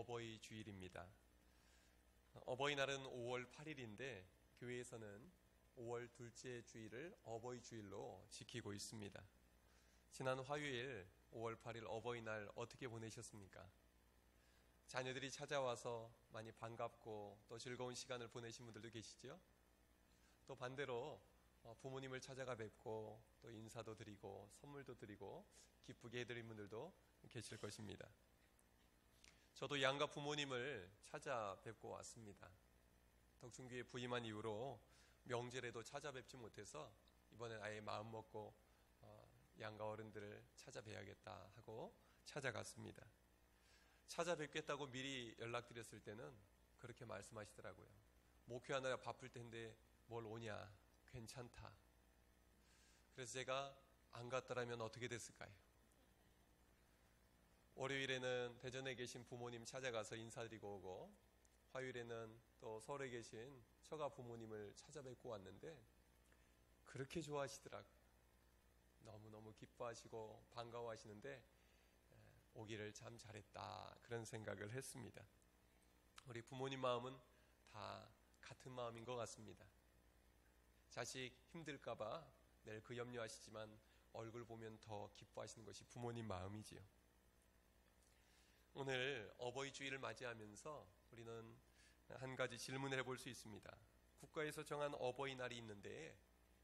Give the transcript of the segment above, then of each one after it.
어버이 주일입니다. 어버이날은 5월 8일인데 교회에서는 5월 둘째 주일을 어버이 주일로 지키고 있습니다. 지난 화요일 5월 8일 어버이날 어떻게 보내셨습니까? 자녀들이 찾아와서 많이 반갑고 또 즐거운 시간을 보내신 분들도 계시죠? 또 반대로 부모님을 찾아가 뵙고 또 인사도 드리고 선물도 드리고 기쁘게 해드린 분들도 계실 것입니다. 저도 양가 부모님을 찾아뵙고 왔습니다. 덕충교회 부임한 이후로 명절에도 찾아뵙지 못해서 이번엔 아예 마음 먹고 양가 어른들을 찾아뵈야겠다 하고 찾아갔습니다. 찾아뵙겠다고 미리 연락드렸을 때는 그렇게 말씀하시더라고요. 목회하느라 바쁠 텐데 뭘 오냐, 괜찮다. 그래서 제가 안 갔더라면 어떻게 됐을까요? 월요일에는 대전에 계신 부모님 찾아가서 인사드리고 오고, 화요일에는 또 서울에 계신 처가 부모님을 찾아뵙고 왔는데 그렇게 좋아하시더라고요. 너무너무 기뻐하시고 반가워하시는데 오기를 참 잘했다, 그런 생각을 했습니다. 우리 부모님 마음은 다 같은 마음인 것 같습니다. 자식 힘들까봐 늘 그 염려하시지만 얼굴 보면 더 기뻐하시는 것이 부모님 마음이지요. 오늘 어버이 주일을 맞이하면서 우리는 한 가지 질문을 해볼 수 있습니다. 국가에서 정한 어버이날이 있는데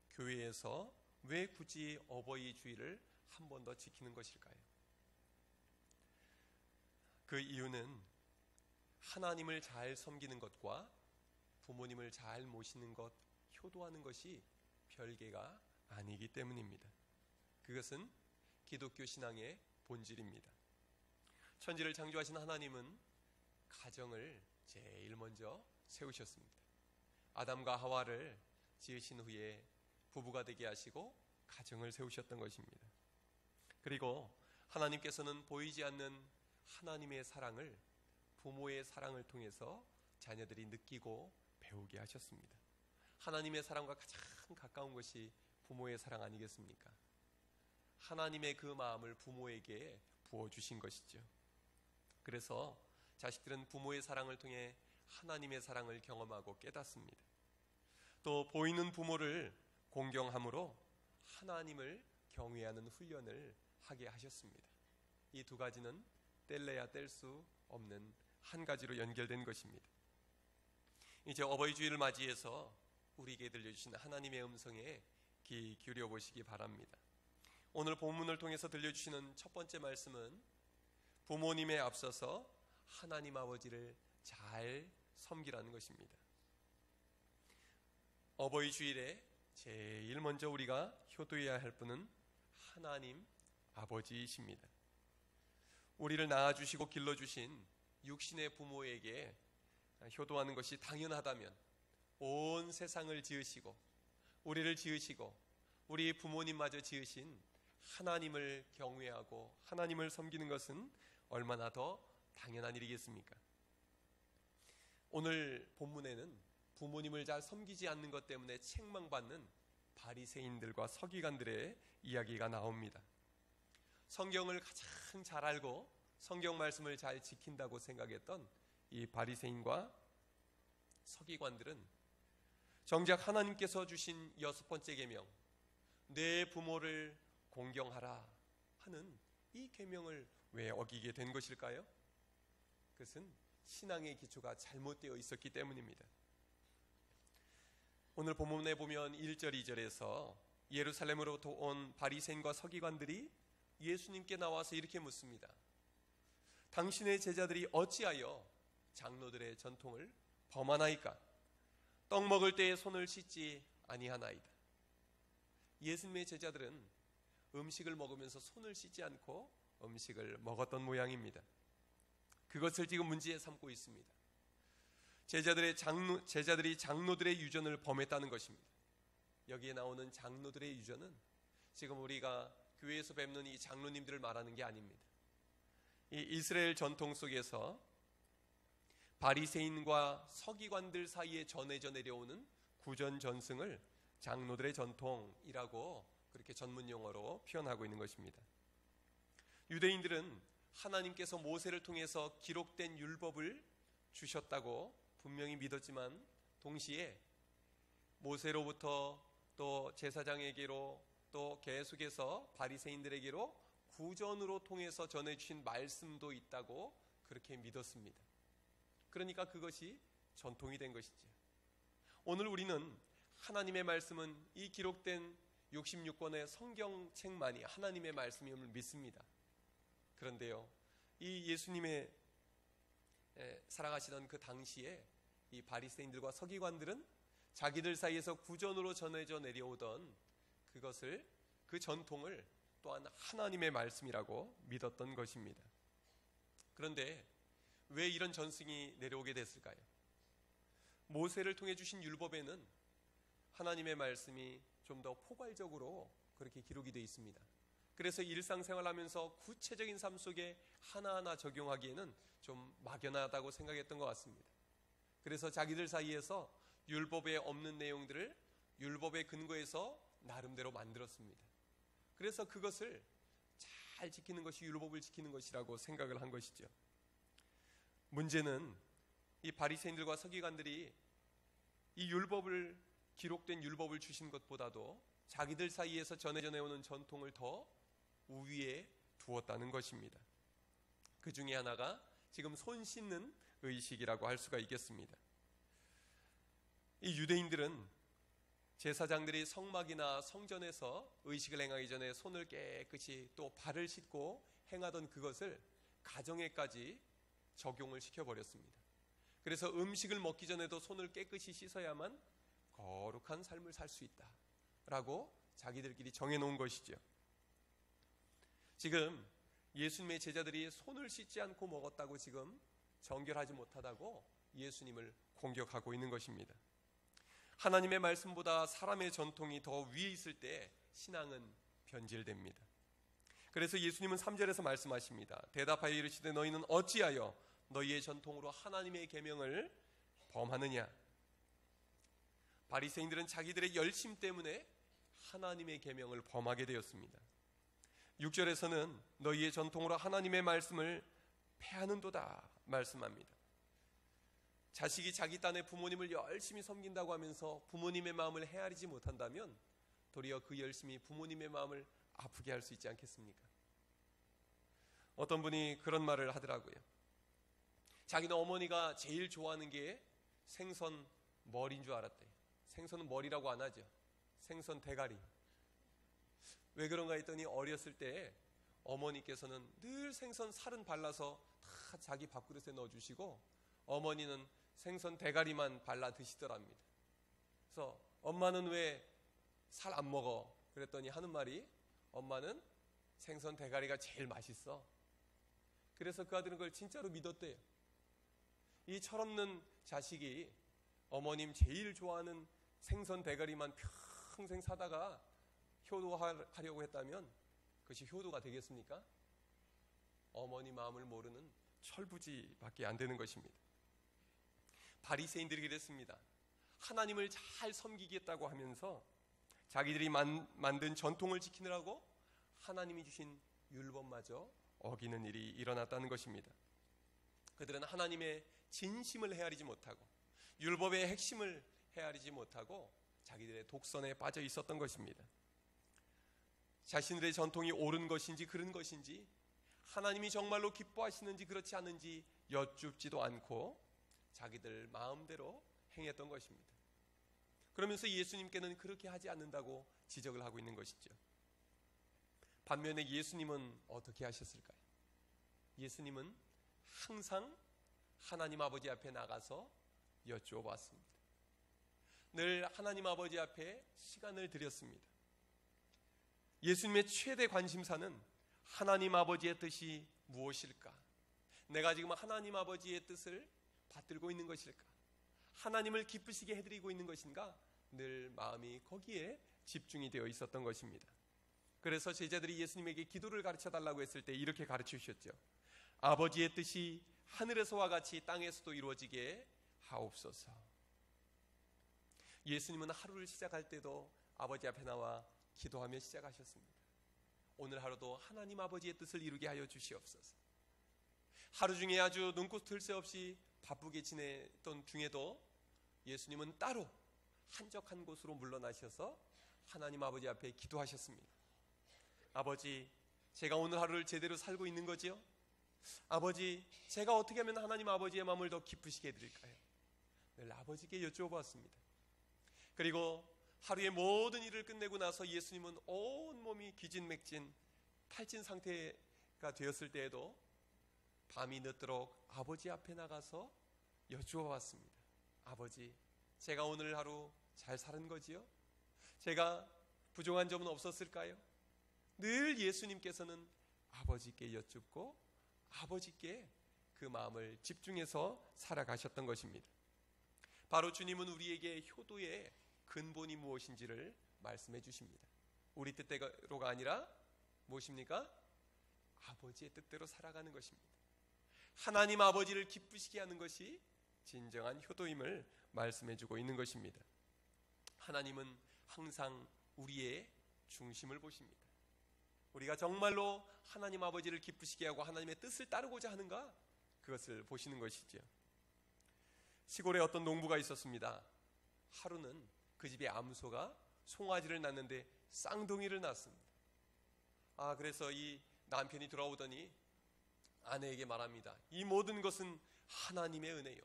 교회에서 왜 굳이 어버이 주일을 한 번 더 지키는 것일까요? 그 이유는 하나님을 잘 섬기는 것과 부모님을 잘 모시는 것, 효도하는 것이 별개가 아니기 때문입니다. 그것은 기독교 신앙의 본질입니다. 천지를 창조하신 하나님은 가정을 제일 먼저 세우셨습니다. 아담과 하와를 지으신 후에 부부가 되게 하시고 가정을 세우셨던 것입니다. 그리고 하나님께서는 보이지 않는 하나님의 사랑을 부모의 사랑을 통해서 자녀들이 느끼고 배우게 하셨습니다. 하나님의 사랑과 가장 가까운 것이 부모의 사랑 아니겠습니까? 하나님의 그 마음을 부모에게 부어주신 것이죠. 그래서 자식들은 부모의 사랑을 통해 하나님의 사랑을 경험하고 깨닫습니다. 또 보이는 부모를 공경함으로 하나님을 경외하는 훈련을 하게 하셨습니다. 이 두 가지는 뗄래야 뗄 수 없는 한 가지로 연결된 것입니다. 이제 어버이 주일을 맞이해서 우리에게 들려주신 하나님의 음성에 귀 기울여 보시기 바랍니다. 오늘 본문을 통해서 들려주시는 첫 번째 말씀은 부모님에 앞서서 하나님 아버지를 잘 섬기라는 것입니다. 어버이 주일에 제일 먼저 우리가 효도해야 할 분은 하나님 아버지이십니다. 우리를 낳아주시고 길러주신 육신의 부모에게 효도하는 것이 당연하다면 온 세상을 지으시고 우리를 지으시고 우리 부모님마저 지으신 하나님을 경외하고 하나님을 섬기는 것은 얼마나 더 당연한 일이겠습니까? 오늘 본문에는 부모님을 잘 섬기지 않는 것 때문에 책망받는 바리새인들과 서기관들의 이야기가 나옵니다. 성경을 가장 잘 알고 성경 말씀을 잘 지킨다고 생각했던 이 바리새인과 서기관들은 정작 하나님께서 주신 6번째 계명, 내 부모를 공경하라 하는 이 계명을 왜 어기게 된 것일까요? 그것은 신앙의 기초가 잘못되어 있었기 때문입니다. 오늘 본문에 보면 1절, 2절에서 예루살렘으로부터 온 바리새인과 서기관들이 예수님께 나와서 이렇게 묻습니다. 당신의 제자들이 어찌하여 장로들의 전통을 범하나이까? 떡 먹을 때에 손을 씻지 아니하나이다. 예수님의 제자들은 음식을 먹으면서 손을 씻지 않고 음식을 먹었던 모양입니다. 그것을 지금 문제에 삼고 있습니다. 제자들이 장로들의 유전을 범했다는 것입니다. 여기에 나오는 장로들의 유전은 지금 우리가 교회에서 뵙는 이 장로님들을 말하는 게 아닙니다. 이 이스라엘 전통 속에서 바리새인과 서기관들 사이에 전해져 내려오는 구전 전승을 장로들의 전통이라고 그렇게 전문 용어로 표현하고 있는 것입니다. 유대인들은 하나님께서 모세를 통해서 기록된 율법을 주셨다고 분명히 믿었지만, 동시에 모세로부터 또 제사장에게로 또 계속해서 바리새인들에게로 구전으로 통해서 전해주신 말씀도 있다고 그렇게 믿었습니다. 그러니까 그것이 전통이 된 것이죠. 오늘 우리는 하나님의 말씀은 이 기록된 66권의 성경책만이 하나님의 말씀임을 믿습니다. 그런데요, 이 예수님의 살아가시던 그 당시에 이 바리새인들과 서기관들은 자기들 사이에서 구전으로 전해져 내려오던 그것을, 그 전통을 또한 하나님의 말씀이라고 믿었던 것입니다. 그런데 왜 이런 전승이 내려오게 됐을까요? 모세를 통해 주신 율법에는 하나님의 말씀이 좀 더 포괄적으로 그렇게 기록이 되어 있습니다. 그래서 일상생활하면서 구체적인 삶 속에 하나하나 적용하기에는 좀 막연하다고 생각했던 것 같습니다. 그래서 자기들 사이에서 율법에 없는 내용들을 율법의 근거에서 나름대로 만들었습니다. 그래서 그것을 잘 지키는 것이 율법을 지키는 것이라고 생각을 한 것이죠. 문제는 이 바리새인들과 서기관들이 이 율법을, 기록된 율법을 주신 것보다도 자기들 사이에서 전해져 내오는 전통을 더 우위에 두었다는 것입니다. 그 중에 하나가 지금 손 씻는 의식이라고 할 수가 있겠습니다. 이 유대인들은 제사장들이 성막이나 성전에서 의식을 행하기 전에 손을 깨끗이 또 발을 씻고 행하던 그것을 가정에까지 적용을 시켜버렸습니다. 그래서 음식을 먹기 전에도 손을 깨끗이 씻어야만 거룩한 삶을 살 수 있다라고 자기들끼리 정해놓은 것이죠. 지금 예수님의 제자들이 손을 씻지 않고 먹었다고 지금 정결하지 못하다고 예수님을 공격하고 있는 것입니다. 하나님의 말씀보다 사람의 전통이 더 위에 있을 때 신앙은 변질됩니다. 그래서 예수님은 3절에서 말씀하십니다. 대답하여 이르시되 너희는 어찌하여 너희의 전통으로 하나님의 계명을 범하느냐. 바리새인들은 자기들의 열심 때문에 하나님의 계명을 범하게 되었습니다. 6절에서는 너희의 전통으로 하나님의 말씀을 패하는도다 말씀합니다. 자식이 자기 딴의 부모님을 열심히 섬긴다고 하면서 부모님의 마음을 헤아리지 못한다면 도리어 그 열심이 부모님의 마음을 아프게 할 수 있지 않겠습니까? 어떤 분이 그런 말을 하더라고요. 자기는 어머니가 제일 좋아하는 게 생선 머리인 줄 알았대요. 생선은 머리라고 안 하죠. 생선 대가리. 왜 그런가 했더니 어렸을 때 어머니께서는 늘 생선 살은 발라서 다 자기 밥그릇에 넣어주시고 어머니는 생선 대가리만 발라 드시더랍니다. 그래서 엄마는 왜 살 안 먹어? 그랬더니 하는 말이 엄마는 생선 대가리가 제일 맛있어. 그래서 그 아들은 그걸 진짜로 믿었대요. 이 철없는 자식이 어머님 제일 좋아하는 생선 대가리만 평생 사다가 효도하려고 했다면 그것이 효도가 되겠습니까? 어머니 마음을 모르는 철부지밖에 안 되는 것입니다. 바리새인들이 그랬습니다. 하나님을 잘 섬기겠다고 하면서 자기들이 만든 전통을 지키느라고 하나님이 주신 율법마저 어기는 일이 일어났다는 것입니다. 그들은 하나님의 진심을 헤아리지 못하고 율법의 핵심을 헤아리지 못하고 자기들의 독선에 빠져 있었던 것입니다. 자신들의 전통이 옳은 것인지 그른 것인지 하나님이 정말로 기뻐하시는지 그렇지 않은지 여쭙지도 않고 자기들 마음대로 행했던 것입니다. 그러면서 예수님께는 그렇게 하지 않는다고 지적을 하고 있는 것이죠. 반면에 예수님은 어떻게 하셨을까요? 예수님은 항상 하나님 아버지 앞에 나가서 여쭈어봤습니다. 늘 하나님 아버지 앞에 시간을 들였습니다. 예수님의 최대 관심사는 하나님 아버지의 뜻이 무엇일까? 내가 지금 하나님 아버지의 뜻을 받들고 있는 것일까? 하나님을 기쁘시게 해드리고 있는 것인가? 늘 마음이 거기에 집중이 되어 있었던 것입니다. 그래서 제자들이 예수님에게 기도를 가르쳐달라고 했을 때 이렇게 가르치셨죠. 아버지의 뜻이 하늘에서와 같이 땅에서도 이루어지게 하옵소서. 예수님은 하루를 시작할 때도 아버지 앞에 나와 기도하며 시작하셨습니다. 오늘 하루도 하나님 아버지의 뜻을 이루게 하여 주시옵소서. 하루 중에 아주 눈코 뜰 새 없이 바쁘게 지냈던 중에도 예수님은 따로 한적한 곳으로 물러나셔서 하나님 아버지 앞에 기도하셨습니다. 아버지, 제가 오늘 하루를 제대로 살고 있는 거지요? 아버지, 제가 어떻게 하면 하나님 아버지의 마음을 더 기쁘시게 해드릴까요? 늘 아버지께 여쭈어보았습니다. 그리고 하루의 모든 일을 끝내고 나서 예수님은 온몸이 기진맥진 탈진 상태가 되었을 때에도 밤이 늦도록 아버지 앞에 나가서 여쭈어봤습니다. 아버지, 제가 오늘 하루 잘 사는 거지요? 제가 부족한 점은 없었을까요? 늘 예수님께서는 아버지께 여쭙고 아버지께 그 마음을 집중해서 살아가셨던 것입니다. 바로 주님은 우리에게 효도의 근본이 무엇인지를 말씀해 주십니다. 우리 뜻대로가 아니라 무엇입니까? 아버지의 뜻대로 살아가는 것입니다. 하나님 아버지를 기쁘시게 하는 것이 진정한 효도임을 말씀해 주고 있는 것입니다. 하나님은 항상 우리의 중심을 보십니다. 우리가 정말로 하나님 아버지를 기쁘시게 하고 하나님의 뜻을 따르고자 하는가? 그것을 보시는 것이죠. 시골에 어떤 농부가 있었습니다. 하루는 그 집에 암소가 송아지를 낳는데 쌍둥이를 낳습니다. 그래서 이 남편이 돌아오더니 아내에게 말합니다. 이 모든 것은 하나님의 은혜요.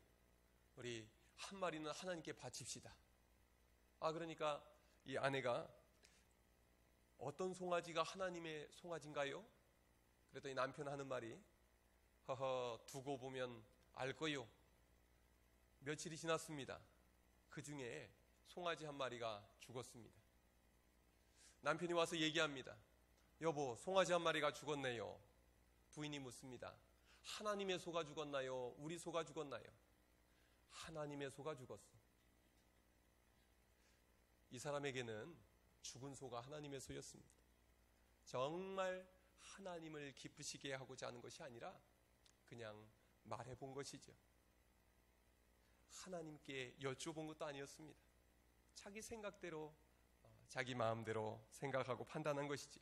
우리 한 마리는 하나님께 바칩시다. 그러니까 이 아내가 어떤 송아지가 하나님의 송아지인가요? 그랬더니 남편 하는 말이 두고 보면 알 거요. 며칠이 지났습니다. 그 중에 송아지 한 마리가 죽었습니다. 남편이 와서 얘기합니다. 여보, 송아지 한 마리가 죽었네요. 부인이 묻습니다. 하나님의 소가 죽었나요? 우리 소가 죽었나요? 하나님의 소가 죽었어. 이 사람에게는 죽은 소가 하나님의 소였습니다. 정말 하나님을 기쁘시게 하고자 하는 것이 아니라 그냥 말해본 것이죠. 하나님께 여쭈어본 것도 아니었습니다. 자기 생각대로 자기 마음대로 생각하고 판단한 것이죠.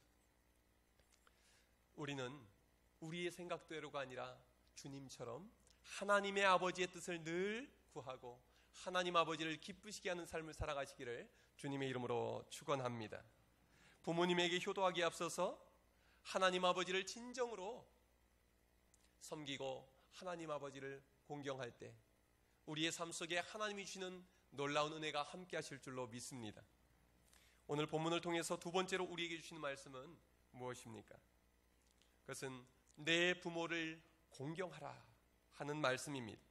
우리는 우리의 생각대로가 아니라 주님처럼 하나님의 아버지의 뜻을 늘 구하고 하나님 아버지를 기쁘시게 하는 삶을 살아가시기를 주님의 이름으로 축원합니다. 부모님에게 효도하기에 앞서서 하나님 아버지를 진정으로 섬기고 하나님 아버지를 공경할 때 우리의 삶 속에 하나님이 주시는 놀라운 은혜가 함께 하실 줄로 믿습니다. 오늘 본문을 통해서 두 번째로 우리에게 주시는 말씀은 무엇입니까? 그것은 내 부모를 공경하라 하는 말씀입니다.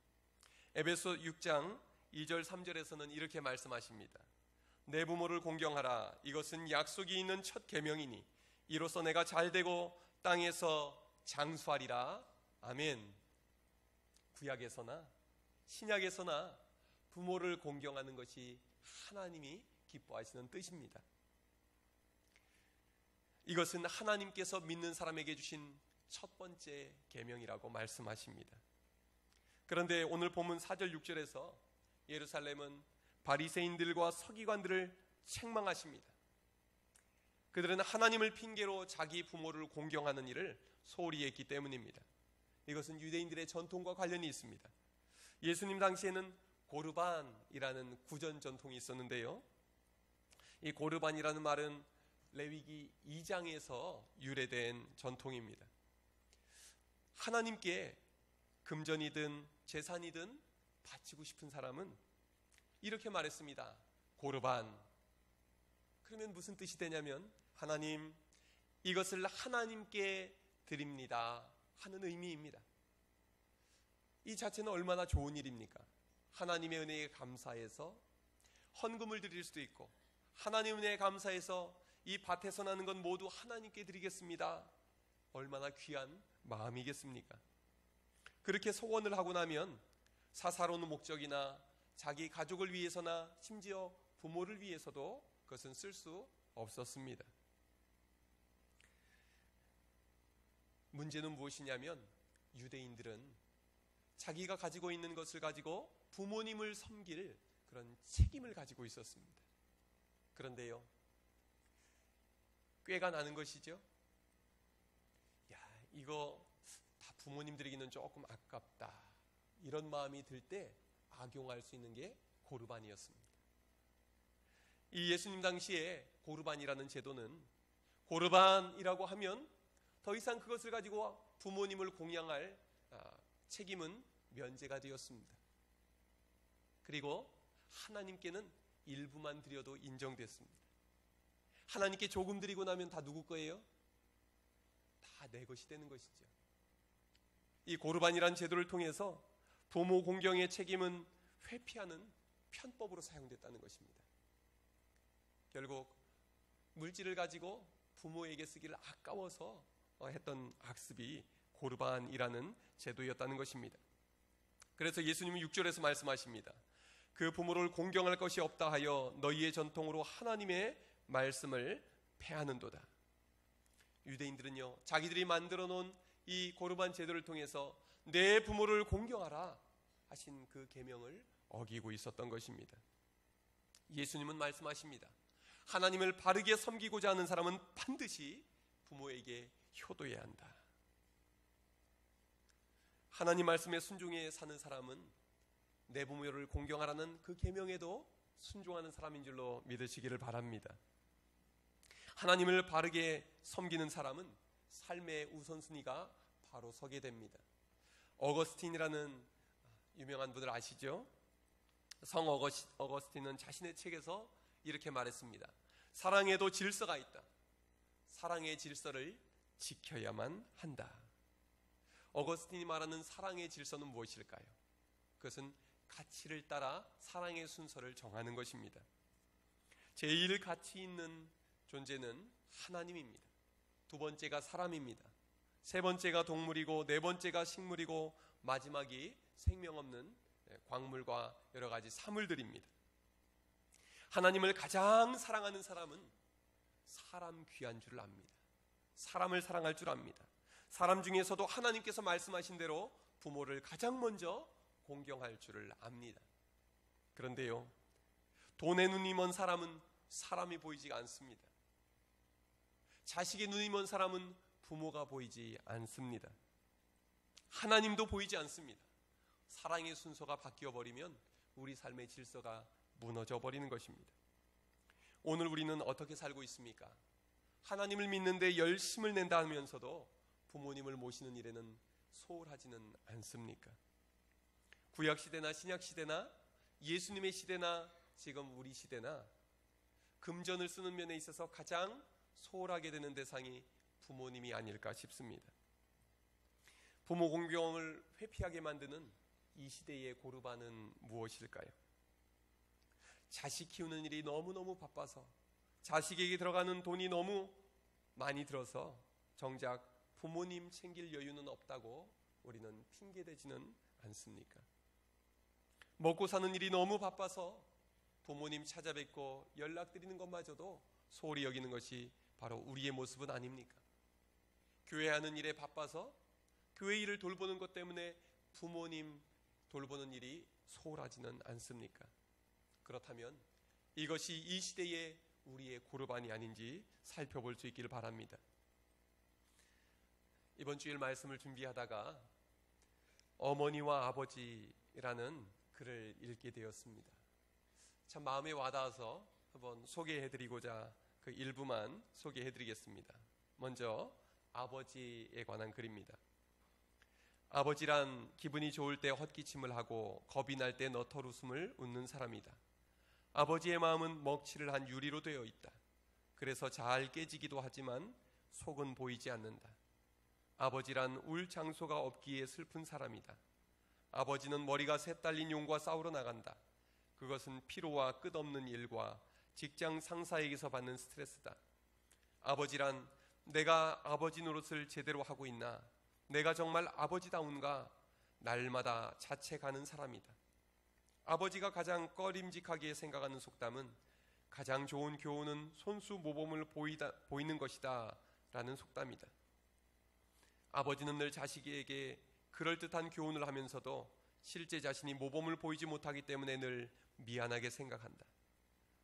에베소 6장 2절 3절에서는 이렇게 말씀하십니다. 내 부모를 공경하라. 이것은 약속이 있는 첫 계명이니 이로써 내가 잘되고 땅에서 장수하리라. 아멘. 구약에서나 신약에서나 부모를 공경하는 것이 하나님이 기뻐하시는 뜻입니다. 이것은 하나님께서 믿는 사람에게 주신 첫 번째 계명이라고 말씀하십니다. 그런데 오늘 본문 4절 6절에서 예루살렘은 바리새인들과 서기관들을 책망하십니다. 그들은 하나님을 핑계로 자기 부모를 공경하는 일을 소홀히 했기 때문입니다. 이것은 유대인들의 전통과 관련이 있습니다. 예수님 당시에는 고르반이라는 구전 전통이 있었는데요. 이 고르반이라는 말은 레위기 2장에서 유래된 전통입니다. 하나님께 금전이든 재산이든 바치고 싶은 사람은 이렇게 말했습니다. 고르반. 그러면 무슨 뜻이 되냐면 하나님, 이것을 하나님께 드립니다 하는 의미입니다. 이 자체는 얼마나 좋은 일입니까? 하나님의 은혜에 감사해서 헌금을 드릴 수도 있고 하나님 은혜에 감사해서 이 밭에서 나는 건 모두 하나님께 드리겠습니다. 얼마나 귀한 마음이겠습니까? 그렇게 소원을 하고 나면 사사로운 목적이나 자기 가족을 위해서나 심지어 부모를 위해서도 그것은 쓸 수 없었습니다. 문제는 무엇이냐면 유대인들은 자기가 가지고 있는 것을 가지고 부모님을 섬길 그런 책임을 가지고 있었습니다. 그런데요, 꾀가 나는 것이죠. 이거 다 부모님들에게는 조금 아깝다, 이런 마음이 들 때 악용할 수 있는 게 고르반이었습니다. 이 예수님 당시에 고르반이라는 제도는, 고르반이라고 하면 더 이상 그것을 가지고 부모님을 공양할 책임은 면제가 되었습니다. 그리고 하나님께는 일부만 드려도 인정됐습니다. 하나님께 조금 드리고 나면 다 누구 거예요? 다 내 것이 되는 것이죠. 이 고르반이라는 제도를 통해서 부모 공경의 책임은 회피하는 편법으로 사용됐다는 것입니다. 결국 물질을 가지고 부모에게 쓰기를 아까워서 했던 악습이 고르반이라는 제도였다는 것입니다. 그래서 예수님은 6절에서 말씀하십니다. 그 부모를 공경할 것이 없다 하여 너희의 전통으로 하나님의 말씀을 폐하는도다. 유대인들은요, 자기들이 만들어 놓은 이 고르반 제도를 통해서 내 부모를 공경하라 하신 그 계명을 어기고 있었던 것입니다. 예수님은 말씀하십니다. 하나님을 바르게 섬기고자 하는 사람은 반드시 부모에게 효도해야 한다. 하나님 말씀에 순종해 사는 사람은 내 부모를 공경하라는 그 계명에도 순종하는 사람인 줄로 믿으시기를 바랍니다. 하나님을 바르게 섬기는 사람은 삶의 우선순위가 바로 서게 됩니다. 어거스틴이라는 유명한 분들 아시죠? 성 어거스틴은 자신의 책에서 이렇게 말했습니다. 사랑에도 질서가 있다. 사랑의 질서를 지켜야만 한다. 어거스틴이 말하는 사랑의 질서는 무엇일까요? 그것은 가치를 따라 사랑의 순서를 정하는 것입니다. 제일 가치 있는 존재는 하나님입니다. 두 번째가 사람입니다. 세 번째가 동물이고 네 번째가 식물이고 마지막이 생명 없는 광물과 여러 가지 사물들입니다. 하나님을 가장 사랑하는 사람은 사람 귀한 줄 압니다. 사람을 사랑할 줄 압니다. 사람 중에서도 하나님께서 말씀하신 대로 부모를 가장 먼저 공경할 줄을 압니다. 그런데요, 돈의 눈이 먼 사람은 사람이 보이지 않습니다. 자식의 눈이 먼 사람은 부모가 보이지 않습니다. 하나님도 보이지 않습니다. 사랑의 순서가 바뀌어버리면 우리 삶의 질서가 무너져 버리는 것입니다. 오늘 우리는 어떻게 살고 있습니까? 하나님을 믿는데 열심을 낸다 하면서도 부모님을 모시는 일에는 소홀하지는 않습니까? 구약시대나 신약시대나 예수님의 시대나 지금 우리 시대나 금전을 쓰는 면에 있어서 가장 소홀하게 되는 대상이 부모님이 아닐까 싶습니다. 부모 공경을 회피하게 만드는 이 시대의 고르반은 무엇일까요? 자식 키우는 일이 너무너무 바빠서 자식에게 들어가는 돈이 너무 많이 들어서 정작 부모님 챙길 여유는 없다고 우리는 핑계대지는 않습니까? 먹고 사는 일이 너무 바빠서 부모님 찾아뵙고 연락드리는 것마저도 소홀히 여기는 것이 바로 우리의 모습은 아닙니까? 교회 하는 일에 바빠서 교회 일을 돌보는 것 때문에 부모님 돌보는 일이 소홀하지는 않습니까? 그렇다면 이것이 이 시대의 우리의 고르반이 아닌지 살펴볼 수 있기를 바랍니다. 이번 주일 말씀을 준비하다가 어머니와 아버지라는 글을 읽게 되었습니다. 참 마음에 와닿아서 한번 소개해드리고자 그 일부만 소개해드리겠습니다. 먼저 아버지에 관한 글입니다. 아버지란 기분이 좋을 때 헛기침을 하고 겁이 날 때 너털웃음을 웃는 사람이다. 아버지의 마음은 먹칠을 한 유리로 되어 있다. 그래서 잘 깨지기도 하지만 속은 보이지 않는다. 아버지란 울 장소가 없기에 슬픈 사람이다. 아버지는 머리가 새 딸린 용과 싸우러 나간다. 그것은 피로와 끝없는 일과 직장 상사에게서 받는 스트레스다. 아버지란 내가 아버지 노릇을 제대로 하고 있나? 내가 정말 아버지다운가? 날마다 자책하는 사람이다. 아버지가 가장 꺼림직하게 생각하는 속담은 가장 좋은 교훈은 손수 모범을 보이는 것이다 라는 속담이다. 아버지는 늘 자식에게 그럴듯한 교훈을 하면서도 실제 자신이 모범을 보이지 못하기 때문에 늘 미안하게 생각한다.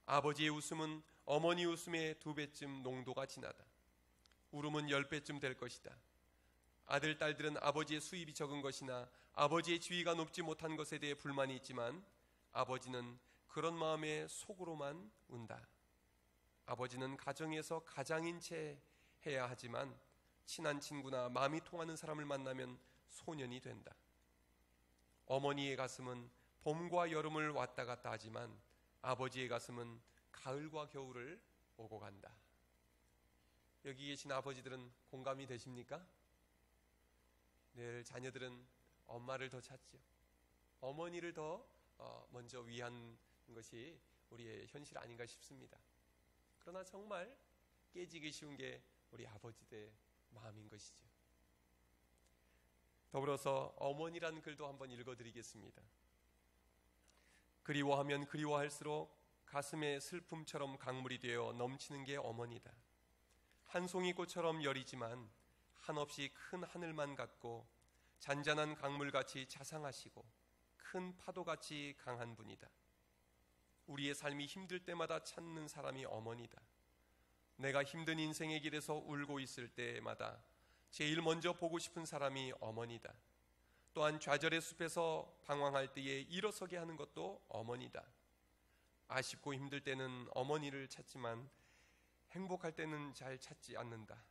아버지의 웃음은 어머니 웃음의 2배쯤 농도가 진하다. 울음은 10배쯤 될 것이다. 아들, 딸들은 아버지의 수입이 적은 것이나 아버지의 지위가 높지 못한 것에 대해 불만이 있지만 아버지는 그런 마음에 속으로만 운다. 아버지는 가정에서 가장인 채 해야 하지만 친한 친구나 마음이 통하는 사람을 만나면 소년이 된다. 어머니의 가슴은 봄과 여름을 왔다 갔다 하지만 아버지의 가슴은 가을과 겨울을 오고 간다. 여기 계신 아버지들은 공감이 되십니까? 늘 자녀들은 엄마를 더 찾죠. 어머니를 더 먼저 위한 것이 우리의 현실 아닌가 싶습니다. 그러나 정말 깨지기 쉬운 게 우리 아버지들의 마음인 것이죠. 더불어서 어머니라는 글도 한번 읽어드리겠습니다. 그리워하면 그리워할수록 가슴에 슬픔처럼 강물이 되어 넘치는 게 어머니다. 한 송이 꽃처럼 여리지만 한없이 큰 하늘만 같고 잔잔한 강물같이 자상하시고 큰 파도같이 강한 분이다. 우리의 삶이 힘들 때마다 찾는 사람이 어머니다. 내가 힘든 인생의 길에서 울고 있을 때마다 제일 먼저 보고 싶은 사람이 어머니다. 또한 좌절의 숲에서 방황할 때에 일어서게 하는 것도 어머니다. 아쉽고 힘들 때는 어머니를 찾지만 행복할 때는 잘 찾지 않는다.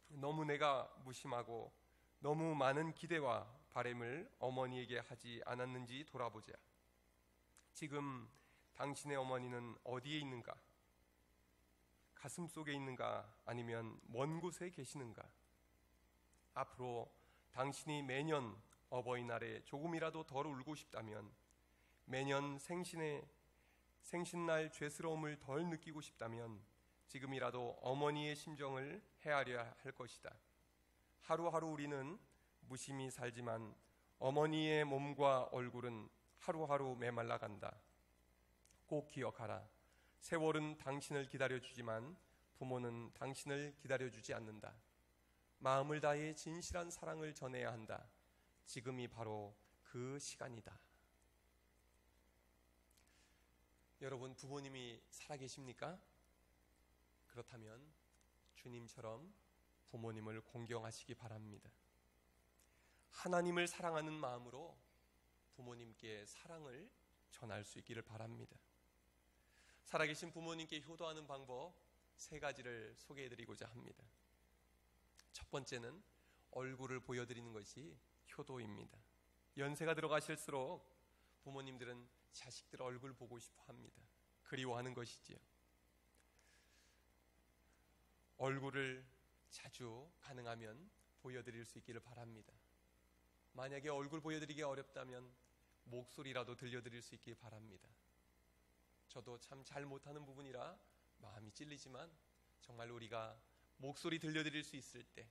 너무 내가 무심하고 너무 많은 기대와 바람을 어머니에게 하지 않았는지 돌아보자. 지금 당신의 어머니는 어디에 있는가? 가슴 속에 있는가? 아니면 먼 곳에 계시는가? 앞으로 당신이 매년 어버이날에 조금이라도 덜 울고 싶다면, 매년 생신날 죄스러움을 덜 느끼고 싶다면 지금이라도 어머니의 심정을 헤아려야 할 것이다. 하루하루 우리는 무심히 살지만 어머니의 몸과 얼굴은 하루하루 메말라간다. 꼭 기억하라. 세월은 당신을 기다려주지만 부모는 당신을 기다려주지 않는다. 마음을 다해 진실한 사랑을 전해야 한다. 지금이 바로 그 시간이다. 여러분, 부모님이 살아계십니까? 그렇다면 주님처럼 부모님을 공경하시기 바랍니다. 하나님을 사랑하는 마음으로 부모님께 사랑을 전할 수 있기를 바랍니다. 살아계신 부모님께 효도하는 방법 3가지를 소개해드리고자 합니다. 첫 번째는 얼굴을 보여드리는 것이 효도입니다. 연세가 들어가실수록 부모님들은 자식들 얼굴 보고 싶어 합니다. 그리워하는 것이지요. 얼굴을 자주 가능하면 보여드릴 수 있기를 바랍니다. 만약에 얼굴 보여드리기 어렵다면 목소리라도 들려드릴 수 있기 바랍니다. 저도 참 잘 못하는 부분이라 마음이 찔리지만 정말 우리가 목소리 들려드릴 수 있을 때,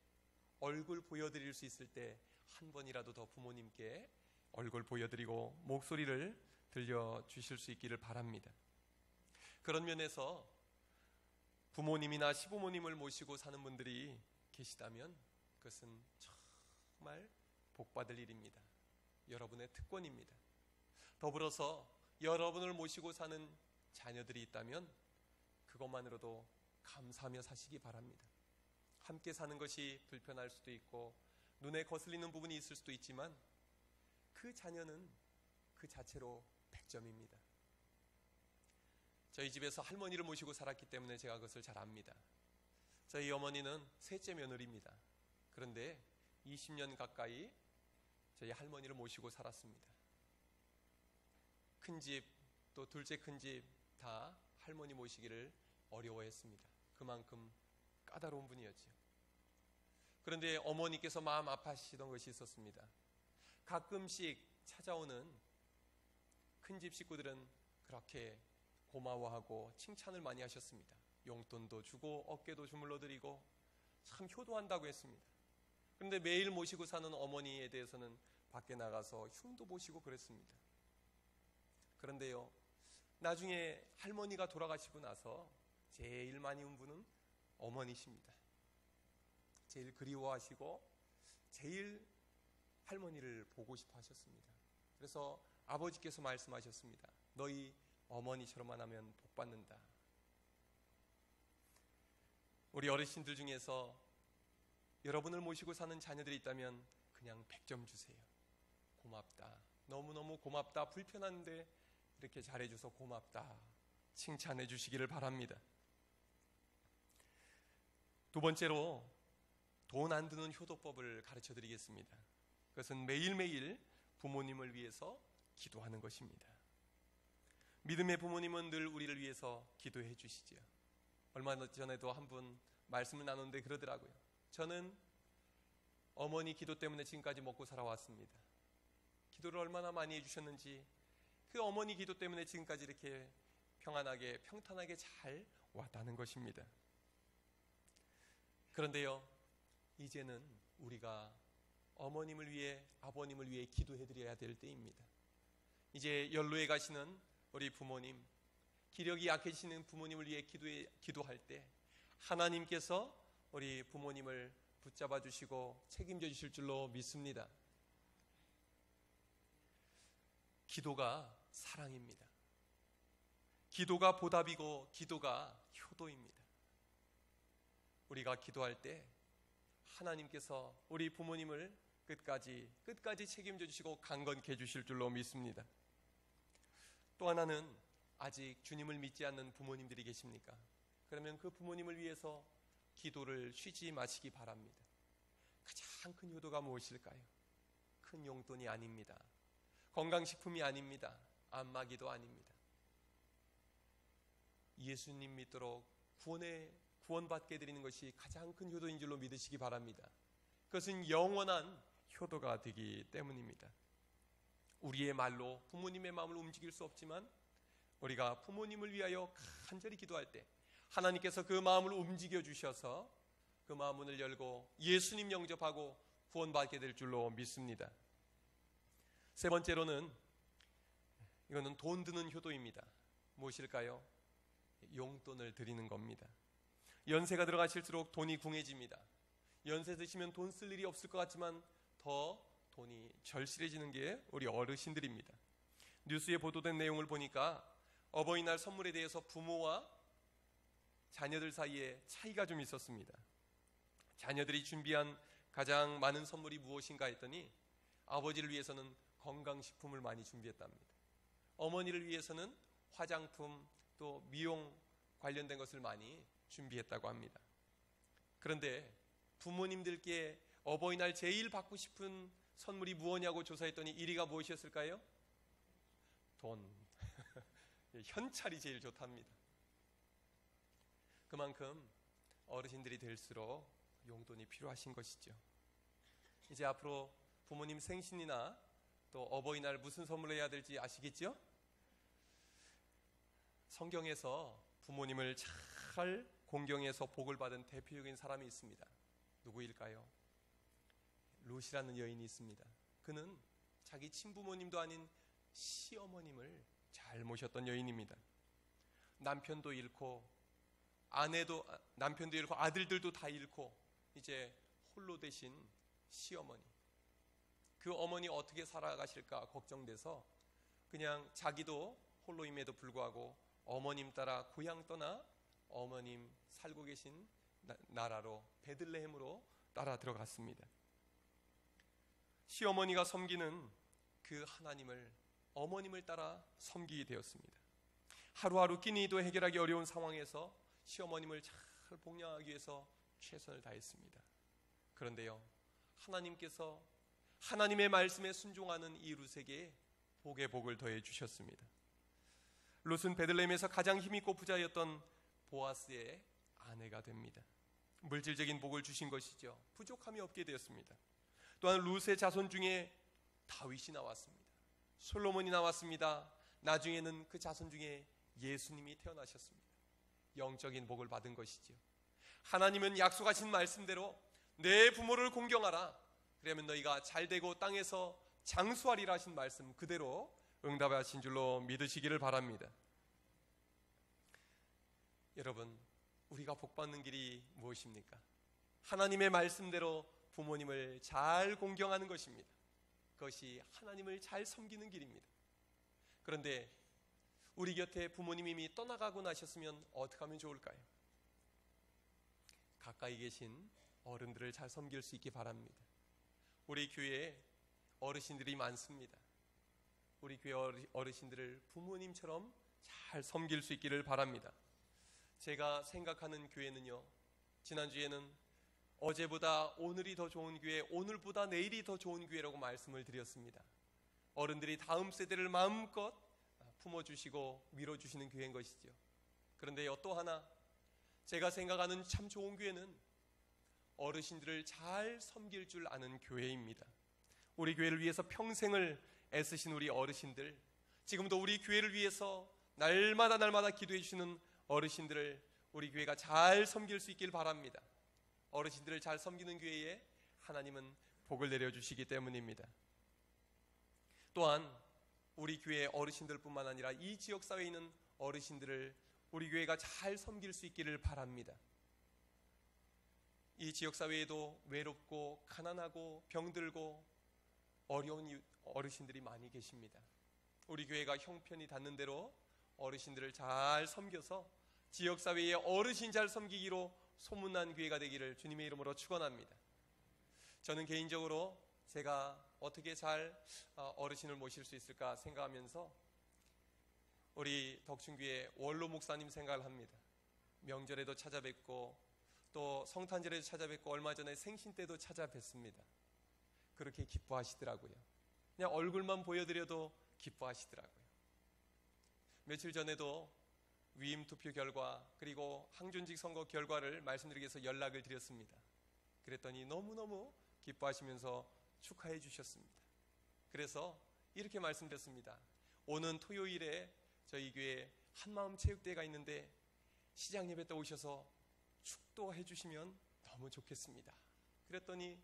얼굴 보여드릴 수 있을 때 한 번이라도 더 부모님께 얼굴 보여드리고 목소리를 들려주실 수 있기를 바랍니다. 그런 면에서 부모님이나 시부모님을 모시고 사는 분들이 계시다면 그것은 정말 복받을 일입니다. 여러분의 특권입니다. 더불어서 여러분을 모시고 사는 자녀들이 있다면 그것만으로도 감사하며 사시기 바랍니다. 함께 사는 것이 불편할 수도 있고 눈에 거슬리는 부분이 있을 수도 있지만 그 자녀는 그 자체로 100점입니다. 저희 집에서 할머니를 모시고 살았기 때문에 제가 그것을 잘 압니다. 저희 어머니는 셋째 며느리입니다. 그런데 20년 가까이 저희 할머니를 모시고 살았습니다. 큰집, 또 둘째 큰집 다 할머니 모시기를 어려워했습니다. 그만큼 까다로운 분이었죠. 그런데 어머니께서 마음 아파하시던 것이 있었습니다. 가끔씩 찾아오는 큰집 식구들은 그렇게 고마워하고 칭찬을 많이 하셨습니다. 용돈도 주고 어깨도 주물러 드리고 참 효도한다고 했습니다. 그런데 매일 모시고 사는 어머니에 대해서는 밖에 나가서 흉도 보시고 그랬습니다. 그런데요, 나중에 할머니가 돌아가시고 나서 제일 많이 운 분은 어머니십니다. 제일 그리워하시고 제일 할머니를 보고 싶어 하셨습니다. 그래서 아버지께서 말씀하셨습니다. 너희 어머니처럼만 하면 복 받는다. 우리 어르신들 중에서 여러분을 모시고 사는 자녀들이 있다면 그냥 100점 주세요. 고맙다. 너무너무 고맙다. 불편한데 이렇게 잘해줘서 고맙다. 칭찬해 주시기를 바랍니다. 두 번째로 돈 안 드는 효도법을 가르쳐 드리겠습니다. 그것은 매일매일 부모님을 위해서 기도하는 것입니다. 믿음의 부모님은 늘 우리를 위해서 기도해 주시지요. 얼마 전에도 한 분 말씀을 나누는데 그러더라고요. 저는 어머니 기도 때문에 지금까지 먹고 살아왔습니다. 기도를 얼마나 많이 해주셨는지 그 어머니 기도 때문에 지금까지 이렇게 평안하게 평탄하게 잘 왔다는 것입니다. 그런데요, 이제는 우리가 어머님을 위해 아버님을 위해 기도해 드려야 될 때입니다. 이제 연로에 가시는 우리 부모님, 기력이 약해지시는 부모님을 위해 기도할 때 하나님께서 우리 부모님을 붙잡아 주시고 책임져 주실 줄로 믿습니다. 기도가 사랑입니다. 기도가 보답이고 기도가 효도입니다. 우리가 기도할 때 하나님께서 우리 부모님을 끝까지 책임져 주시고 강건케 해주실 줄로 믿습니다. 또 하나는 아직 주님을 믿지 않는 부모님들이 계십니까? 그러면 그 부모님을 위해서 기도를 쉬지 마시기 바랍니다. 가장 큰 효도가 무엇일까요? 큰 용돈이 아닙니다. 건강식품이 아닙니다. 안마기도 아닙니다. 예수님 믿도록 구원받게 드리는 것이 가장 큰 효도인 줄로 믿으시기 바랍니다. 그것은 영원한 효도가 되기 때문입니다. 우리의 말로 부모님의 마음을 움직일 수 없지만 우리가 부모님을 위하여 간절히 기도할 때 하나님께서 그 마음을 움직여 주셔서 그 마음 문을 열고 예수님 영접하고 구원받게 될 줄로 믿습니다. 세 번째로는 이거는 돈 드는 효도입니다. 무엇일까요? 용돈을 드리는 겁니다. 연세가 들어가실수록 돈이 궁해집니다. 연세 드시면 돈 쓸 일이 없을 것 같지만 더 돈이 절실해지는 게 우리 어르신들입니다. 뉴스에 보도된 내용을 보니까 어버이날 선물에 대해서 부모와 자녀들 사이에 차이가 좀 있었습니다. 자녀들이 준비한 가장 많은 선물이 무엇인가 했더니 아버지를 위해서는 건강식품을 많이 준비했답니다. 어머니를 위해서는 화장품 또 미용 관련된 것을 많이 준비했다고 합니다. 그런데 부모님들께 어버이날 제일 받고 싶은 선물이 무엇이냐고 조사했더니 1위가 무엇이었을까요? 돈. 현찰이 제일 좋답니다. 그만큼 어르신들이 될수록 용돈이 필요하신 것이죠. 이제 앞으로 부모님 생신이나 또 어버이날 무슨 선물을 해야 될지 아시겠죠? 성경에서 부모님을 잘 공경해서 복을 받은 대표적인 사람이 있습니다. 누구일까요? 룻이라는 여인이 있습니다. 그는 자기 친부모님도 아닌 시어머님을 잘 모셨던 여인입니다. 남편도 잃고 아들들도 다 잃고 이제 홀로 되신 시어머니. 그 어머니 어떻게 살아가실까 걱정돼서 그냥 자기도 홀로임에도 불구하고 어머님 따라 고향 떠나 어머님 살고 계신 나라로 베들레헴으로 따라 들어갔습니다. 시어머니가 섬기는 그 하나님을 어머님을 따라 섬기게 되었습니다. 하루하루 끼니도 해결하기 어려운 상황에서 시어머님을 잘 복양하기 위해서 최선을 다했습니다. 그런데요, 하나님께서 하나님의 말씀에 순종하는 이 룻에게 복의 복을 더해 주셨습니다. 룻은 베들레헴에서 가장 힘있고 부자였던 보아스의 아내가 됩니다. 물질적인 복을 주신 것이죠. 부족함이 없게 되었습니다. 또한 룻의 자손 중에 다윗이 나왔습니다. 솔로몬이 나왔습니다. 나중에는 그 자손 중에 예수님이 태어나셨습니다. 영적인 복을 받은 것이죠. 하나님은 약속하신 말씀대로 내 부모를 공경하라. 그러면 너희가 잘되고 땅에서 장수하리라 하신 말씀 그대로 응답하신 줄로 믿으시기를 바랍니다. 여러분, 우리가 복받는 길이 무엇입니까? 하나님의 말씀대로 부모님을 잘 공경하는 것입니다. 그것이 하나님을 잘 섬기는 길입니다. 그런데 우리 곁에 부모님이 이미 떠나가고 나셨으면 어떻게 하면 좋을까요? 가까이 계신 어른들을 잘 섬길 수 있기 바랍니다. 우리 교회에 어르신들이 많습니다. 우리 교회 어르신들을 부모님처럼 잘 섬길 수 있기를 바랍니다. 제가 생각하는 교회는요, 지난주에는 어제보다 오늘이 더 좋은 교회, 오늘보다 내일이 더 좋은 교회라고 말씀을 드렸습니다. 어른들이 다음 세대를 마음껏 품어주시고 밀어주시는 교회인 것이죠. 그런데요, 또 하나 제가 생각하는 참 좋은 교회는 어르신들을 잘 섬길 줄 아는 교회입니다. 우리 교회를 위해서 평생을 애쓰신 우리 어르신들, 지금도 우리 교회를 위해서 날마다 기도해 주시는 어르신들을 우리 교회가 잘 섬길 수 있길 바랍니다. 어르신들을 잘 섬기는 교회에 하나님은 복을 내려주시기 때문입니다. 또한 우리 교회의 어르신들뿐만 아니라 이 지역사회에 있는 어르신들을 우리 교회가 잘 섬길 수 있기를 바랍니다. 이 지역사회에도 외롭고 가난하고 병들고 어려운 어르신들이 많이 계십니다. 우리 교회가 형편이 닿는 대로 어르신들을 잘 섬겨서 지역사회의 어르신 잘 섬기기로 소문난 교회가 되기를 주님의 이름으로 축원합니다. 저는 개인적으로 제가 어떻게 잘 어르신을 모실 수 있을까 생각하면서 우리 덕춘교회 원로 목사님 생각을 합니다. 명절에도 찾아뵙고 또 성탄절에도 찾아뵙고 얼마 전에 생신 때도 찾아뵙습니다. 그렇게 기뻐하시더라고요. 그냥 얼굴만 보여드려도 기뻐하시더라고요. 며칠 전에도 위임 투표 결과 그리고 항존직 선거 결과를 말씀드리기 위해서 연락을 드렸습니다. 그랬더니 너무너무 기뻐하시면서 축하해 주셨습니다. 그래서 이렇게 말씀드렸습니다. 오는 토요일에 저희 교회 한마음 체육대회가 있는데 시장 예배 때 오셔서 축도해 주시면 너무 좋겠습니다. 그랬더니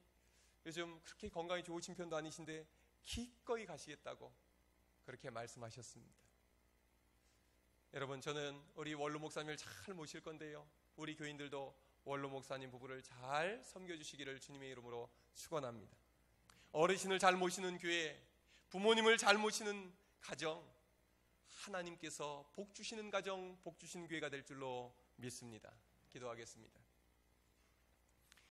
요즘 그렇게 건강이 좋으신 편도 아니신데 기꺼이 가시겠다고 그렇게 말씀하셨습니다. 여러분, 저는 우리 원로 목사님을 잘 모실 건데요, 우리 교인들도 원로 목사님 부부를 잘 섬겨주시기를 주님의 이름으로 축원합니다. 어르신을 잘 모시는 교회, 부모님을 잘 모시는 가정, 하나님께서 복 주시는 가정, 복 주시는 교회가 될 줄로 믿습니다. 기도하겠습니다.